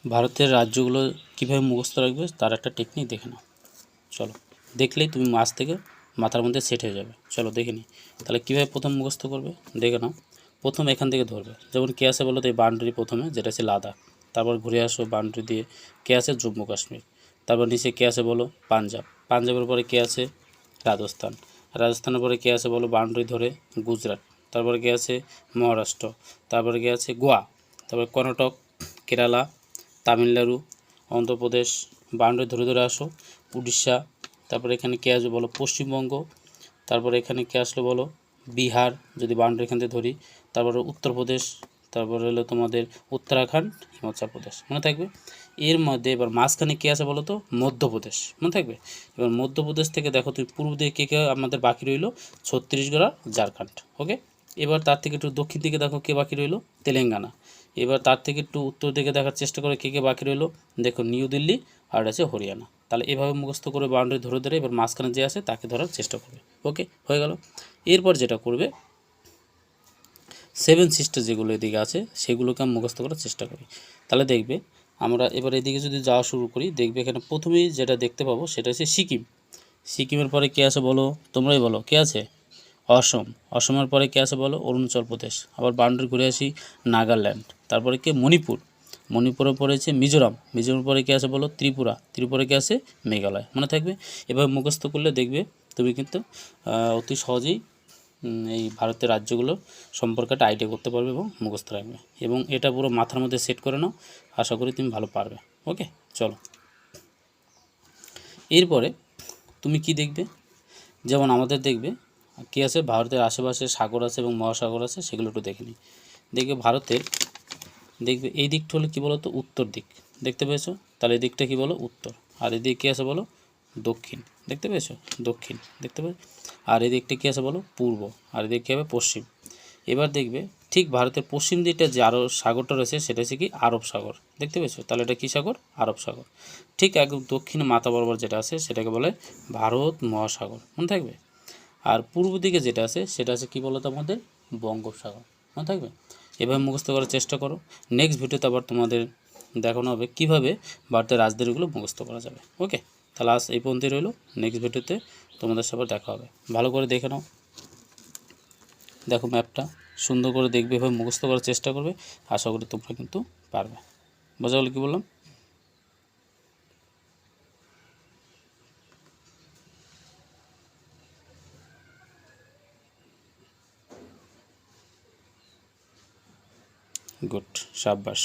ভারতের রাজ্যগুলো কীভাবে মুখস্থ রাখবে তার একটা টেকনিক দেখে নাও। চলো, দেখলেই তুমি মাছ থেকে মাথার মধ্যে সেট হয়ে যাবে। চলো দেখে নিই তাহলে কীভাবে প্রথম মুখস্থ করবে দেখে নাও। প্রথম এখান থেকে ধরবে, যেমন কে আছে বলো তো এই বাউন্ডারি প্রথমে যেটা আছে লাদাখ, তারপর ঘুরে আসো বাউন্ডারি দিয়ে কে আছে জম্মু কাশ্মীর, তারপর নিচে কে আছে বলো পাঞ্জাব, পাঞ্জাবের পরে কে আছে রাজস্থান, রাজস্থানের পরে কে আছে বলো বাউন্ডারি ধরে গুজরাট, তারপরে কে আছে মহারাষ্ট্র, তারপরে কে আছে গোয়া, তারপরে কর্ণাটক, কেরালা, তামিলনাড়ু, অন্ধ্রপ্রদেশ, বাউন্ডারি ধরে ধরে আসো উড়িষ্যা, তারপরে এখানে কে আসবে বলো পশ্চিমবঙ্গ, তারপরে এখানে কে আসলো বলো বিহার যদি বাউন্ডারি এখান থেকে ধরি, তারপরে উত্তরপ্রদেশ, তারপরে হলো তোমাদের উত্তরাখণ্ড, হিমাচল প্রদেশ, মনে থাকবে। এর মধ্যে এবার মাঝখানে কে আছে বলো তো মধ্যপ্রদেশ, মনে থাকবে। এবার মধ্যপ্রদেশ থেকে দেখো তুমি পূর্ব দিকে কে আমাদের বাকি রইলো ছত্তিশগড় আর ঝাড়খণ্ড। ওকে, এবার তার থেকে একটু দক্ষিণ দিকে দেখো কে বাকি রইলো তেলেঙ্গানা। এবার তার থেকে একটু উত্তর দিকে দেখার চেষ্টা করে কে বাকি রইলো দেখো নিউ দিল্লি আর আছে হরিয়ানা। তাহলে এভাবে মুখস্থ করে বাউন্ডারি ধরে ধরে এবার মাঝখানে যে আছে তাকে ধরার চেষ্টা করবে। ওকে, হয়ে গেল। এরপর যেটা করবে সেভেন সিস্টার যেগুলো এদিকে আছে সেগুলোকে আমি মুখস্থ করার চেষ্টা করি। তাহলে দেখবে আমরা এবার এদিকে যদি যাওয়া শুরু করি দেখবে এখানে প্রথমেই যেটা দেখতে পাবো সেটা হচ্ছে সিকিম। সিকিমের পরে কে আছে বলো, তোমরাই বলো কে আছে অসম, অসমের পরে কে আছে বলো অরুণাচল প্রদেশ, আবার বাউন্ডারি ঘুরে আসি নাগাল্যান্ড, তারপরে কে মণিপুর, মণিপুরের পরে আছে মিজোরাম, মিজোরামের পরে কে আছে বলো ত্রিপুরা, ত্রিপুরা কে আছে মেঘালয়, মনে থাকবে। এভাবে মুখস্থ করলে দেখবে তুমি কিন্তু অতি সহজেই এই ভারতের রাজ্যগুলো সম্পর্কে একটা আইডিয়া করতে পারবে এবং মুখস্থ রাখবে, এবং এটা পুরো মাথার মধ্যে সেট করে নাও, আশা করি তুমি ভালো পারবে। ওকে, চলো এরপরে তুমি কি দেখবে, যেমন আমাদের দেখবে কী আছে ভারতের আশেপাশে সাগর আছে এবং মহাসাগর আছে, সেগুলো একটু দেখে নিই। দেখবে ভারতের দেখবে এই দিকটা হলো কী বলো তো উত্তর দিক, দেখতে পেয়েছো, তাহলে এই দিকটা কী বলো উত্তর, আর এদিকে কী আছে বলো দক্ষিণ, দেখতে পেয়েছো দক্ষিণ দেখতে পেয়ে, আর এদিকটা কী আছে বলো পূর্ব, আর এদিকে কী হবে পশ্চিম। এবার দেখবে ঠিক ভারতের পশ্চিম দিকটা যে আরব সাগরটা রয়েছে সেটা হচ্ছে কি আরব সাগর, দেখতে পেয়েছো, তাহলে এটা কী সাগর আরব সাগর। ঠিক একদম দক্ষিণে মাথা বরাবর যেটা আছে সেটাকে বলে ভারত মহাসাগর, মনে থাকবে। আর পূর্ব দিকে যেটা আছে সেটা আছে কী বলো তো আমাদের বঙ্গোপসাগর, মনে থাকবে। এভাবে মুখস্থ করার চেষ্টা করো। নেক্সট ভিডিওতে আবার তোমাদের দেখানো হবে কীভাবে ভারতের রাজধানীগুলো মুখস্থ করা যাবে। ওকে, তাহলে আজ এই পর্যন্তই রইলো, নেক্সট ভিডিওতে তোমাদের সাথে দেখা হবে। ভালো করে দেখে নাও, দেখো ম্যাপটা সুন্দর করে দেখবে, এভাবে মুখস্থ করার চেষ্টা করবে, আশা করি তোমরা কিন্তু পারবে। বোঝা গেল কী বললাম? গুড, সাব্বাস।